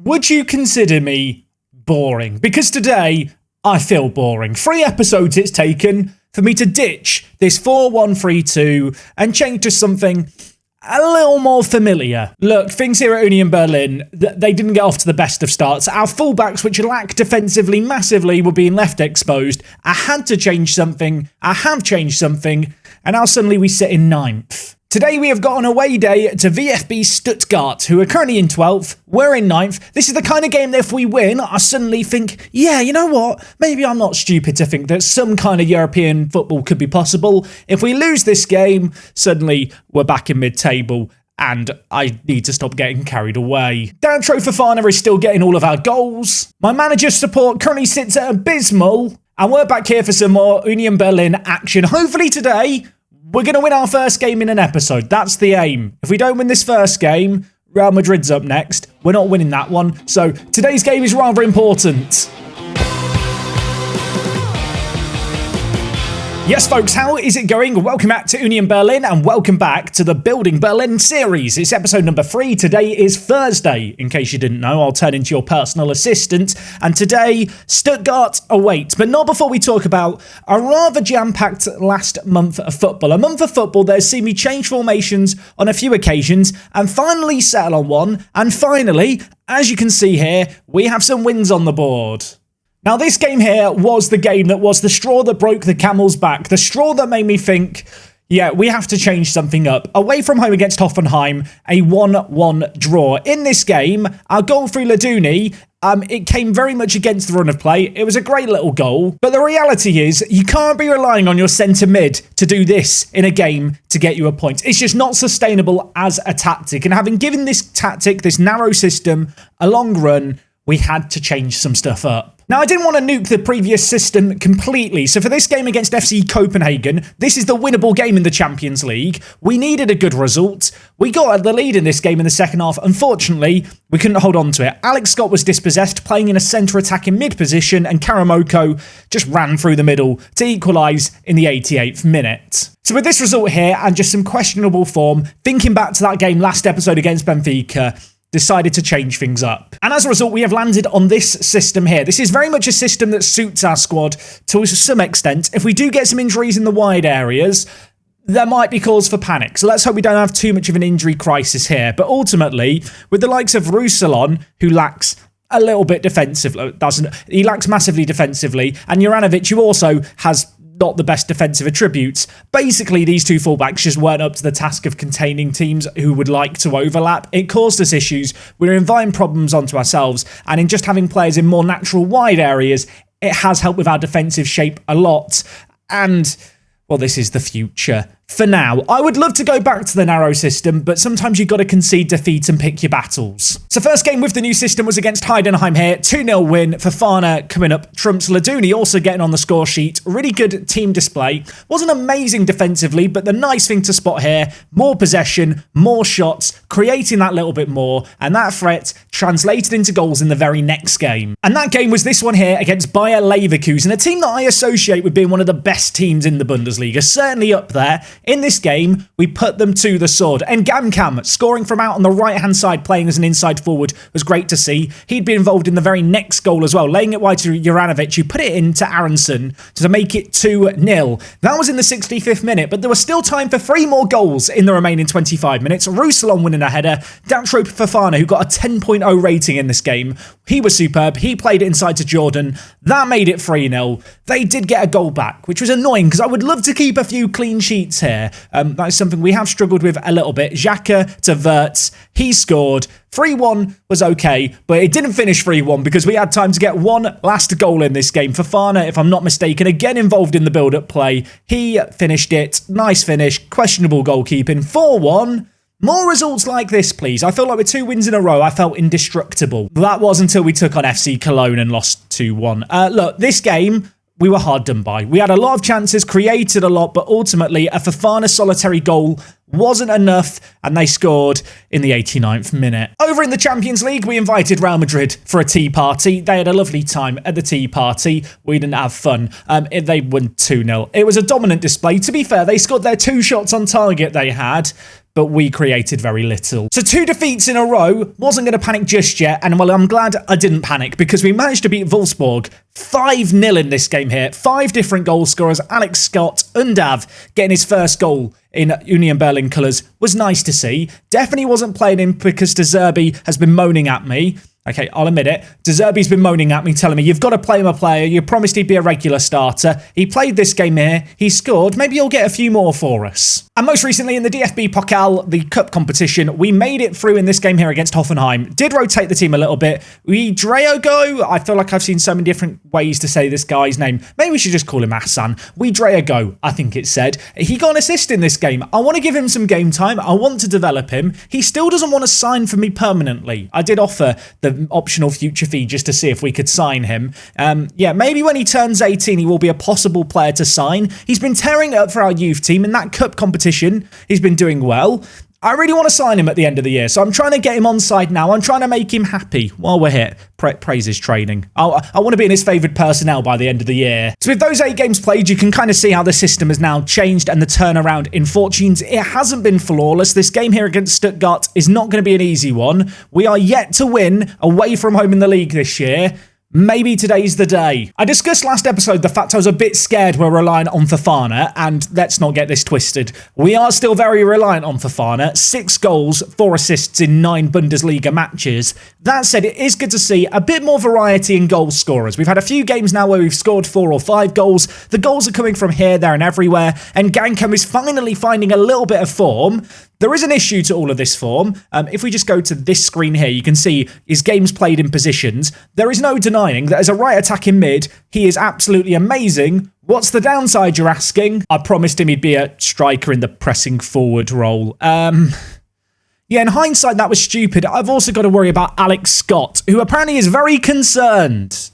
would you consider me boring? Because today, I feel boring. 3 episodes it's taken for me to ditch this 4-1-3-2 and change to something a little more familiar. Look, things here at Union Berlin, they didn't get off to the best of starts. Our fullbacks, which lack defensively massively, were being left exposed. I had to change something. I have changed something. And now suddenly we sit in 9th. Today we have got an away day to VfB Stuttgart, who are currently in 12th. We're in 9th. This is the kind of game that if we win, I suddenly think, yeah, you know what? Maybe I'm not stupid to think that some kind of European football could be possible. If we lose this game, suddenly we're back in mid-table. And I need to stop getting carried away. Dancho Fofana is still getting all of our goals. My manager's support currently sits at abysmal. And we're back here for some more Union Berlin action. Hopefully today, we're going to win our first game in an episode. That's the aim. If we don't win this first game, Real Madrid's up next. We're not winning that one. So today's game is rather important. Yes, folks, how is it going? Welcome back to Union Berlin and welcome back to the Building Berlin series. It's episode number 3. Today is Thursday. In case you didn't know, I'll turn into your personal assistant. And today, Stuttgart awaits. But not before we talk about a rather jam-packed last month of football. A month of football that has seen me change formations on a few occasions and finally settle on one. And finally, as you can see here, we have some wins on the board. Now, this game here was the game that was the straw that broke the camel's back. The straw that made me think, yeah, we have to change something up. Away from home against Hoffenheim, a 1-1 draw. In this game, our goal through Laduni, it came very much against the run of play. It was a great little goal. But the reality is, you can't be relying on your centre mid to do this in a game to get you a point. It's just not sustainable as a tactic. And having given this tactic, this narrow system, a long run, we had to change some stuff up. Now, I didn't want to nuke the previous system completely, so for this game against FC Copenhagen, this is the winnable game in the Champions League. We needed a good result. We got the lead in this game in the second half. Unfortunately, we couldn't hold on to it. Alex Scott was dispossessed, playing in a centre attacking mid position, and Karamoko just ran through the middle to equalise in the 88th minute. So with this result here, and just some questionable form, thinking back to that game last episode against Benfica, decided to change things up. And as a result, we have landed on this system here. This is very much a system that suits our squad to some extent. If we do get some injuries in the wide areas, there might be cause for panic. So let's hope we don't have too much of an injury crisis here. But ultimately, with the likes of Ruslan, who lacks a little bit defensively, he lacks massively defensively, and Juranovic, who also has not the best defensive attributes. Basically, these two fullbacks just weren't up to the task of containing teams who would like to overlap. It caused us issues. We were inviting problems onto ourselves, and in just having players in more natural wide areas, it has helped with our defensive shape a lot. And, well, this is the future. For now, I would love to go back to the narrow system, but sometimes you've got to concede defeat and pick your battles. So first game with the new system was against Heidenheim here. 2-0 win. Fofana coming up. Trumps Laduni also getting on the score sheet. Really good team display. Wasn't amazing defensively, but the nice thing to spot here, more possession, more shots, creating that little bit more, and that threat translated into goals in the very next game. And that game was this one here against Bayer Leverkusen, a team that I associate with being one of the best teams in the Bundesliga, certainly up there. In this game, we put them to the sword. And Gamkam, scoring from out on the right-hand side, playing as an inside forward, was great to see. He'd been involved in the very next goal as well, laying it wide to Juranovic, who put it into Aronson to make it 2-0. That was in the 65th minute, but there was still time for 3 more goals in the remaining 25 minutes. Ruslan winning a header. Dancho Fofana, who got a 10.0 rating in this game. He was superb. He played it inside to Jordan. That made it 3-0. They did get a goal back, which was annoying because I would love to keep a few clean sheets here. That is something we have struggled with a little bit. Xhaka to Wirtz. He scored. 3-1 was okay, but it didn't finish 3-1 because we had time to get one last goal in this game. Fofana, if I'm not mistaken, again involved in the build-up play. He finished it. Nice finish. Questionable goalkeeping. 4-1. More results like this, please. I feel like with 2 wins in a row, I felt indestructible. That was until we took on FC Cologne and lost 2-1. Look, this game, we were hard done by. We had a lot of chances, created a lot, but ultimately a Fofana solitary goal wasn't enough, and they scored in the 89th minute. Over in the Champions League, we invited Real Madrid for a tea party. They had a lovely time at the tea party. We didn't have fun. They won 2-0. It was a dominant display. To be fair, they scored their 2 shots on target they had, but we created very little. So 2 defeats in a row, wasn't going to panic just yet, and well, I'm glad I didn't panic because we managed to beat Wolfsburg 5-0 in this game here. 5 different goal scorers. Alex Scott, Undav, getting his first goal in Union Berlin colours was nice to see. Definitely wasn't playing him because De Zerbi has been moaning at me. Okay, I'll admit it. De Zerbi's been moaning at me, telling me, you've got to play my player. You promised he'd be a regular starter. He played this game here. He scored. Maybe you'll get a few more for us. And most recently in the DFB Pokal, the cup competition, we made it through in this game here against Hoffenheim. Did rotate the team a little bit. We Draogo. I feel like I've seen so many different ways to say this guy's name. Maybe we should just call him Hassan. We Draogo, I think it said. He got an assist in this game. I want to give him some game time. I want to develop him. He still doesn't want to sign for me permanently. I did offer the optional future fee just to see if we could sign him. Yeah, maybe when he turns 18, he will be a possible player to sign. He's been tearing it up for our youth team in that cup competition. He's been doing well. I really want to sign him at the end of the year, so I'm trying to get him on side now. I'm trying to make him happy while we're here. Praise his training. I want to be in his favoured personnel by the end of the year. So with those 8 games played, you can kind of see how the system has now changed and the turnaround in fortunes. It hasn't been flawless. This game here against Stuttgart is not going to be an easy one. We are yet to win away from home in the league this year. Maybe today's the day. I discussed last episode the fact I was a bit scared we're reliant on Fofana, and let's not get this twisted. We are still very reliant on Fofana. 6 goals, 4 assists in 9 Bundesliga matches. That said, it is good to see a bit more variety in goal scorers. We've had a few games now where we've scored 4 or 5 goals. The goals are coming from here, there and everywhere, and Gankem is finally finding a little bit of form. There is an issue to all of this form. If we just go to this screen here, you can see his games played in positions. There is no denying that as a right attacking mid, he is absolutely amazing. What's the downside, you're asking? I promised him he'd be a striker in the pressing forward role. Yeah, in hindsight, that was stupid. I've also got to worry about Alex Scott, who apparently is very concerned.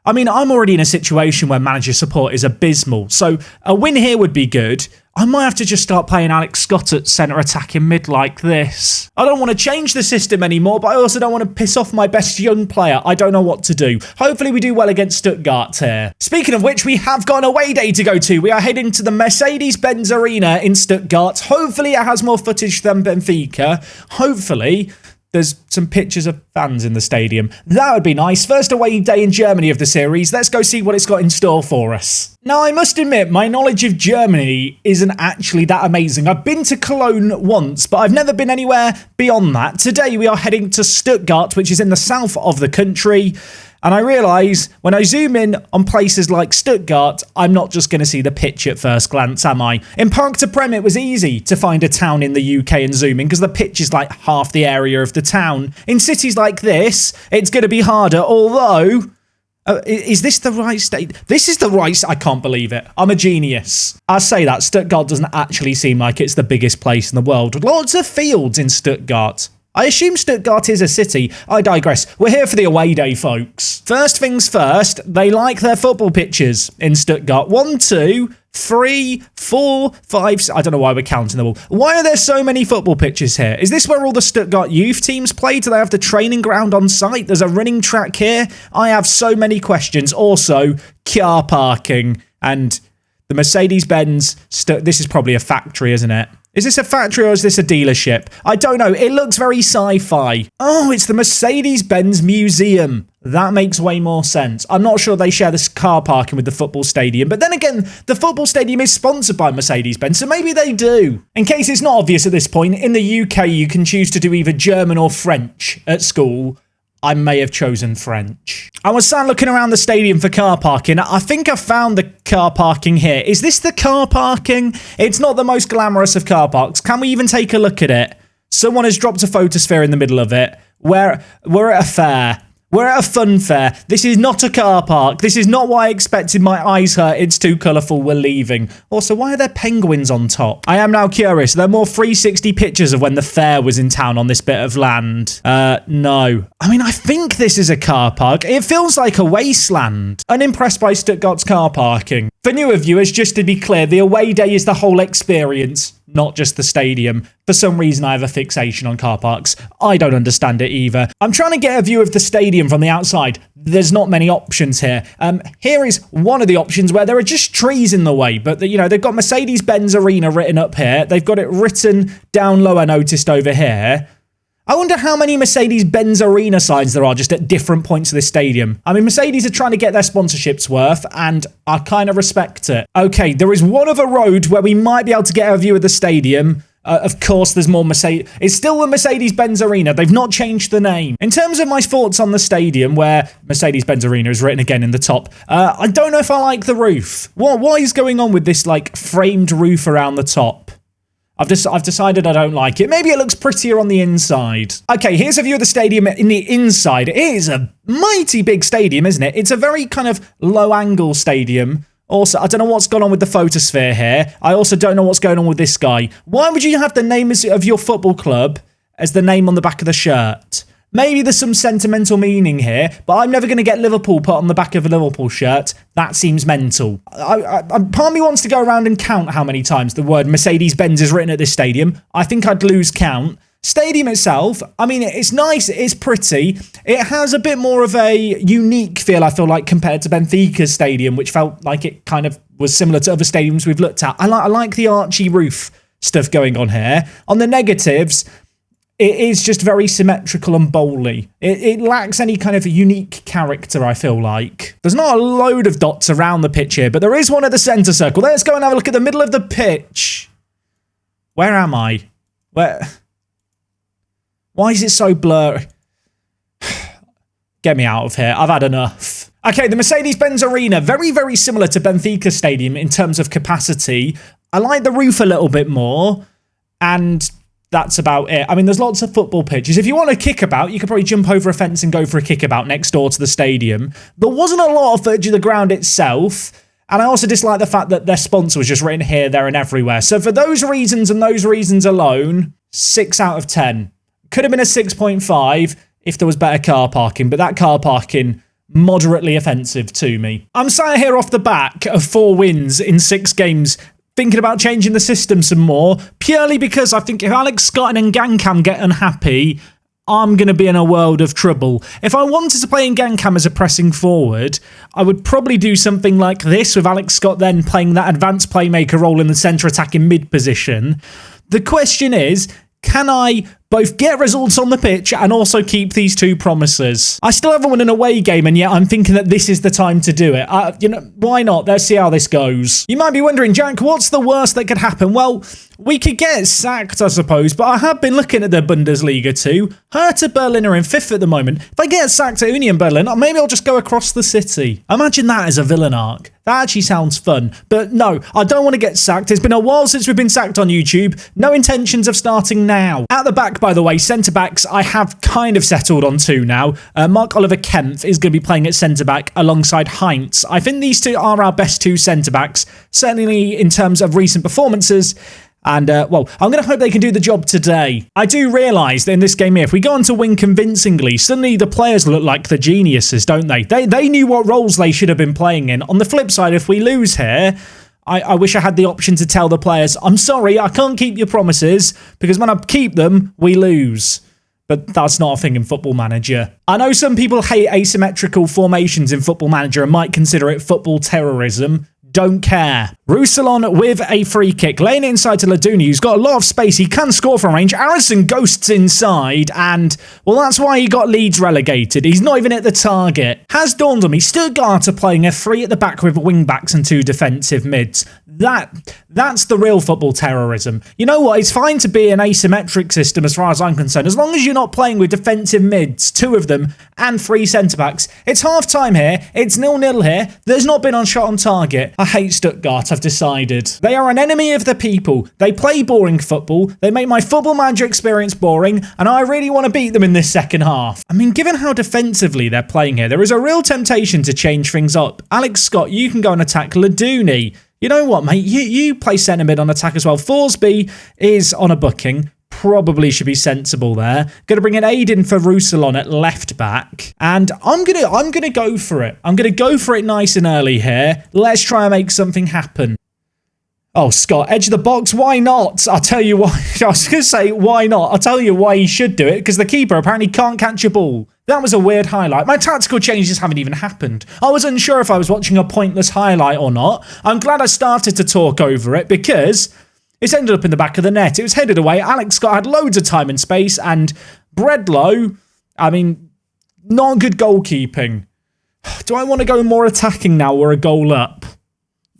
I mean, I'm already in a situation where manager support is abysmal, so a win here would be good. I might have to just start playing Alex Scott at centre attacking mid like this. I don't want to change the system anymore, but I also don't want to piss off my best young player. I don't know what to do. Hopefully we do well against Stuttgart here. Speaking of which, we have got an away day to go to. We are heading to the Mercedes-Benz Arena in Stuttgart. Hopefully it has more footage than Benfica. Hopefully there's some pictures of fans in the stadium. That would be nice. First away day in Germany of the series. Let's go see what it's got in store for us. Now, I must admit, my knowledge of Germany isn't actually that amazing. I've been to Cologne once, but I've never been anywhere beyond that. Today, we are heading to Stuttgart, which is in the south of the country. And I realise when I zoom in on places like Stuttgart, I'm not just going to see the pitch at first glance, am I? In Parc des Princes, it was easy to find a town in the UK and zoom in because the pitch is like half the area of the town. In cities like this, it's going to be harder, although... is this the right state? This is the right... I can't believe it. I'm a genius. I say that. Stuttgart doesn't actually seem like it's the biggest place in the world. Lots of fields in Stuttgart. I assume Stuttgart is a city. I digress. We're here for the away day, folks. First things first, they like their football pitches in Stuttgart. 1, 2, 3, 4, 5... I don't know why we're counting them all. Why are there so many football pitches here? Is this where all the Stuttgart youth teams play? Do they have the training ground on site? There's a running track here. I have so many questions. Also, car parking and the Mercedes-Benz... This is probably a factory, isn't it? Is this a factory or is this a dealership? I don't know. It looks very sci-fi. Oh, it's the Mercedes-Benz Museum. That makes way more sense. I'm not sure they share this car parking with the football stadium. But then again, the football stadium is sponsored by Mercedes-Benz, so maybe they do. In case it's not obvious at this point, in the UK, you can choose to do either German or French at school. I may have chosen French. I was sat looking around the stadium for car parking. I think I found the car parking here. Is this the car parking? It's not the most glamorous of car parks. Can we even take a look at it? Someone has dropped a photosphere in the middle of it. We're at a fair. We're at a fun fair. This is not a car park. This is not what I expected. My eyes hurt. It's too colourful. We're leaving. Also, why are there penguins on top? I am now curious. Are there more 360 pictures of when the fair was in town on this bit of land? No. I mean, I think this is a car park. It feels like a wasteland. Unimpressed by Stuttgart's car parking. For newer viewers, just to be clear, the away day is the whole experience, not just the stadium. For some reason, I have a fixation on car parks. I don't understand it either. I'm trying to get a view of the stadium from the outside. there's not many options here. Here is one of the options where there are just trees in the way, but they've got Mercedes-Benz Arena written up here. They've got it written down lower, noticed over here. I wonder how many Mercedes-Benz Arena signs there are just at different points of this stadium. I mean, Mercedes are trying to get their sponsorships worth, and I kind of respect it. Okay, there is one other road where we might be able to get a view of the stadium. Of course, there's more Mercedes. It's still the Mercedes-Benz Arena. They've not changed the name. In terms of my thoughts on the stadium, where Mercedes-Benz Arena is written again in the top, I don't know if I like the roof. What is going on with this, like, framed roof around the top? I've decided I don't like it. Maybe it looks prettier on the inside. Okay, here's a view of the stadium in the inside. It is a mighty big stadium, isn't it? It's a very kind of low-angle stadium. Also, I don't know what's gone on with the photosphere here. I also don't know what's going on with this guy. Why would you have the name of your football club as the name on the back of the shirt? Maybe there's some sentimental meaning here, but I'm never going to get Liverpool put on the back of a Liverpool shirt. That seems mental. Part of me wants to go around and count how many times the word Mercedes-Benz is written at this stadium. I think I'd lose count. Stadium itself, I mean, it's nice, it's pretty. It has a bit more of a unique feel, I feel like, compared to Benfica's stadium, which felt like it kind of was similar to other stadiums we've looked at. I like the archy roof stuff going on here. On the negatives, it is just very symmetrical and bowly. It lacks any kind of unique character, I feel like. There's not a load of dots around the pitch here, but there is one at the centre circle. Let's go and have a look at the middle of the pitch. Where am I? Where? Why is it so blurry? Get me out of here. I've had enough. Okay, the Mercedes-Benz Arena, very, very similar to Benfica Stadium in terms of capacity. I like the roof a little bit more, and that's about it. I mean, there's lots of football pitches. If you want a kickabout, you could probably jump over a fence and go for a kickabout next door to the stadium. There wasn't a lot of footage of the ground itself, and I also dislike the fact that their sponsor was just written here, there, and everywhere. So for those reasons and those reasons alone, 6 out of 10. Could have been a 6.5 if there was better car parking, but that car parking, moderately offensive to me. I'm sat here off the back of 4 wins in 6 games, thinking about changing the system some more, purely because I think if Alex Scott and Ngankam get unhappy, I'm going to be in a world of trouble. If I wanted to play Ngankam as a pressing forward, I would probably do something like this, with Alex Scott then playing that advanced playmaker role in the centre attacking mid position. The question is, can I both get results on the pitch and also keep these 2 promises? I still haven't won an away game, and yet I'm thinking that this is the time to do it. Why not? Let's see how this goes. You might be wondering, Jack, what's the worst that could happen? Well, we could get sacked, I suppose, but I have been looking at the Bundesliga too. Hertha Berlin are in 5th at the moment. If I get sacked at Union Berlin, maybe I'll just go across the city. Imagine that as a villain arc. That actually sounds fun. But no, I don't want to get sacked. It's been a while since we've been sacked on YouTube. No intentions of starting now. At the back, by the way, centre-backs, I have kind of settled on 2 now. Mark-Oliver Kempf is going to be playing at centre-back alongside Heinz. I think these 2 are our best 2 centre-backs, certainly in terms of recent performances. And, well, I'm going to hope they can do the job today. I do realise that in this game here, if we go on to win convincingly, suddenly the players look like the geniuses, don't they? They knew what roles they should have been playing in. On the flip side, if we lose here, I wish I had the option to tell the players, I'm sorry, I can't keep your promises, because when I keep them, we lose. But that's not a thing in Football Manager. I know some people hate asymmetrical formations in Football Manager and might consider it football terrorism. Don't care. Roussillon with a free kick, laying it inside to Laduni, who's got a lot of space. He can score from range. Arison ghosts inside, and, well, that's why he got Leeds relegated. He's not even at the target. Has dawned on me, Stuttgart are playing a 3 at the back with wing-backs and 2 defensive mids. That's the real football terrorism. You know what? It's fine to be an asymmetric system as far as I'm concerned, as long as you're not playing with defensive mids, 2 of them, and 3 centre-backs. It's half-time here. It's 0-0 here. There's not been on shot on target. I hate Stuttgart, I've decided. They are an enemy of the people. They play boring football. They make my Football Manager experience boring, and I really want to beat them in this second half. I mean, given how defensively they're playing here, there is a real temptation to change things up. Alex Scott, you can go and attack Laduni. You know what, mate? You play centre mid on attack as well. Forsby is on a booking. Probably should be sensible there. Going to bring in Aiden for Roussillon at left back. And I'm gonna go for it. I'm going to go for it nice and early here. Let's try and make something happen. Oh, Scott, edge of the box, why not? I'll tell you why. I was going to say, why not? I'll tell you why he should do it, because the keeper apparently can't catch a ball. That was a weird highlight. My tactical changes haven't even happened. I was unsure if I was watching a pointless highlight or not. I'm glad I started to talk over it because it's ended up in the back of the net. It was headed away. Alex Scott had loads of time and space, and Bredlow, I mean, not good goalkeeping. Do I want to go more attacking now? We're a goal up.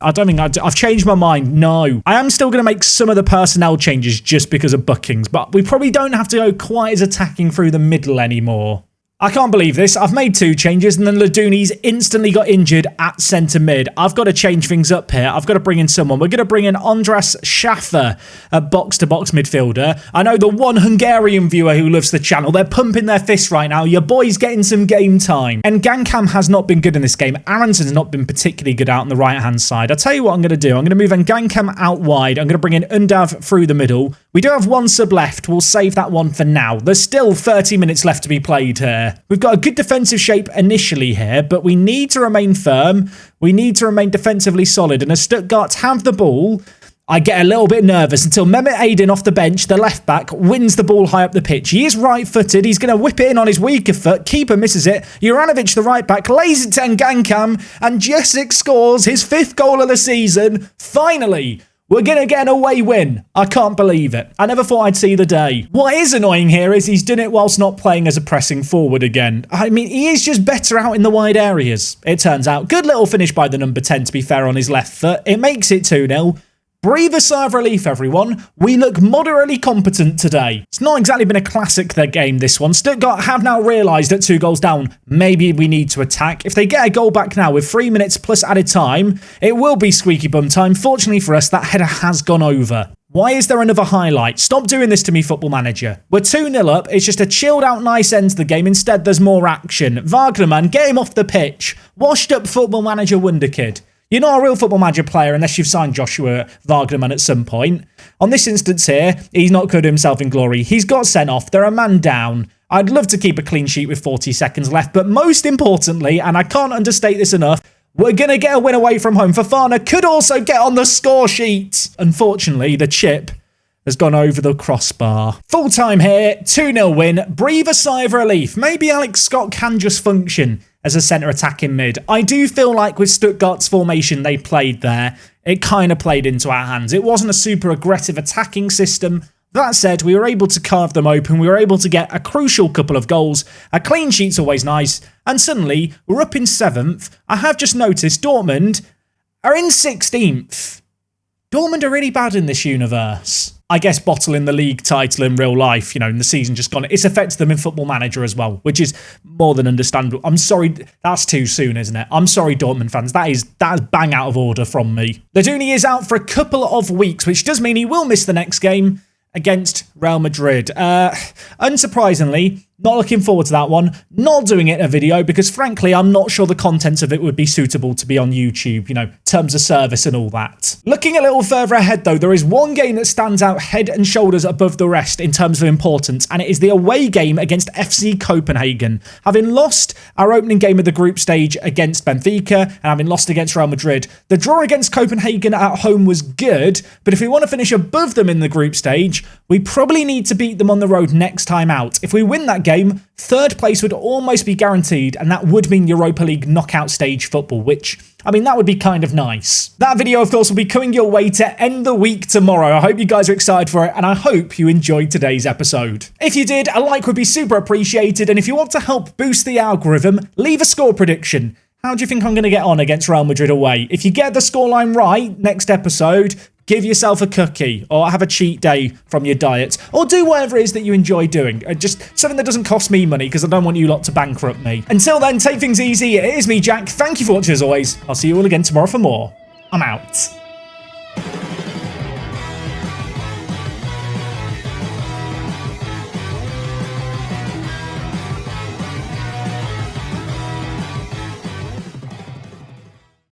I don't think I've changed my mind. No. I am still going to make some of the personnel changes just because of bookings, but we probably don't have to go quite as attacking through the middle anymore. I can't believe this. I've made 2 changes and then Laduni's instantly got injured at centre mid. I've got to change things up here. I've got to bring in someone. We're going to bring in Andras Schaffer, a box-to-box midfielder. I know the one Hungarian viewer who loves the channel. They're pumping their fists right now. Your boy's getting some game time. And Gankam has not been good in this game. Aronson's not been particularly good out on the right-hand side. I'll tell you what I'm going to do. I'm going to move Gankam out wide. I'm going to bring in Undav through the middle. We do have 1 sub left. We'll save that one for now. There's still 30 minutes left to be played here. We've got a good defensive shape initially here, but we need to remain firm. We need to remain defensively solid. And as Stuttgart have the ball, I get a little bit nervous until Mehmet Aydin off the bench, the left back, wins the ball high up the pitch. He is right-footed. He's going to whip it in on his weaker foot. Keeper misses it. Juranovic, the right back, lays it to Gankam, and Jessic scores his 5th goal of the season. Finally! We're going to get an away win. I can't believe it. I never thought I'd see the day. What is annoying here is he's done it whilst not playing as a pressing forward again. I mean, he is just better out in the wide areas, it turns out. Good little finish by the number 10, to be fair, on his left foot. It makes it 2-0. Breathe a sigh of relief, everyone. We look moderately competent today. It's not exactly been a classic, their game, this one. Stuttgart have now realised at 2 goals down, maybe we need to attack. If they get a goal back now with 3 minutes plus added time, it will be squeaky bum time. Fortunately for us, that header has gone over. Why is there another highlight? Stop doing this to me, Football Manager. We're 2-0 up. It's just a chilled out, nice end to the game. Instead, there's more action. Wagnerman, get him off the pitch. Washed up Football Manager Wonder Kid. You're not a real Football Manager player unless you've signed Joshua Wagnerman at some point. On this instance here, he's not covered himself in glory. He's got sent off. They're a man down. I'd love to keep a clean sheet with 40 seconds left, but most importantly, and I can't understate this enough, we're going to get a win away from home. Fofana could also get on the score sheet. Unfortunately, the chip has gone over the crossbar. Full time here, 2-0 win. Breathe a sigh of relief. Maybe Alex Scott can just function as a centre attacking mid. I do feel like with Stuttgart's formation they played there, it kind of played into our hands. It wasn't a super aggressive attacking system. That said, we were able to carve them open. We were able to get a crucial couple of goals. A clean sheet's always nice. And suddenly, we're up in 7th. I have just noticed Dortmund are in 16th. Dortmund are really bad in this universe. I guess bottling the league title in real life, you know, in the season just gone, it's affected them in Football Manager as well, which is more than understandable. I'm sorry, that's too soon, isn't it? I'm sorry, Dortmund fans. That is bang out of order from me. Laduni is out for a couple of weeks, which does mean he will miss the next game against Real Madrid. Unsurprisingly, not looking forward to that one. Not doing it in a video because, frankly, I'm not sure the content of it would be suitable to be on YouTube, you know, terms of service and all that. Looking a little further ahead, though, there is one game that stands out head and shoulders above the rest in terms of importance, and it is the away game against FC Copenhagen. Having lost our opening game of the group stage against Benfica and having lost against Real Madrid, the draw against Copenhagen at home was good, but if we want to finish above them in the group stage, we probably need to beat them on the road next time out. If we win that game, 3rd place would almost be guaranteed, and that would mean Europa League knockout stage football, which, I mean, that would be kind of nice. That video, of course, will be coming your way to end the week tomorrow. I hope you guys are excited for it, and I hope you enjoyed today's episode. If you did, a like would be super appreciated, and if you want to help boost the algorithm, leave a score prediction. How do you think I'm going to get on against Real Madrid away? If you get the scoreline right next episode, give yourself a cookie or have a cheat day from your diet or do whatever it is that you enjoy doing. Just something that doesn't cost me money because I don't want you lot to bankrupt me. Until then, take things easy. It is me, Jack. Thank you for watching as always. I'll see you all again tomorrow for more. I'm out.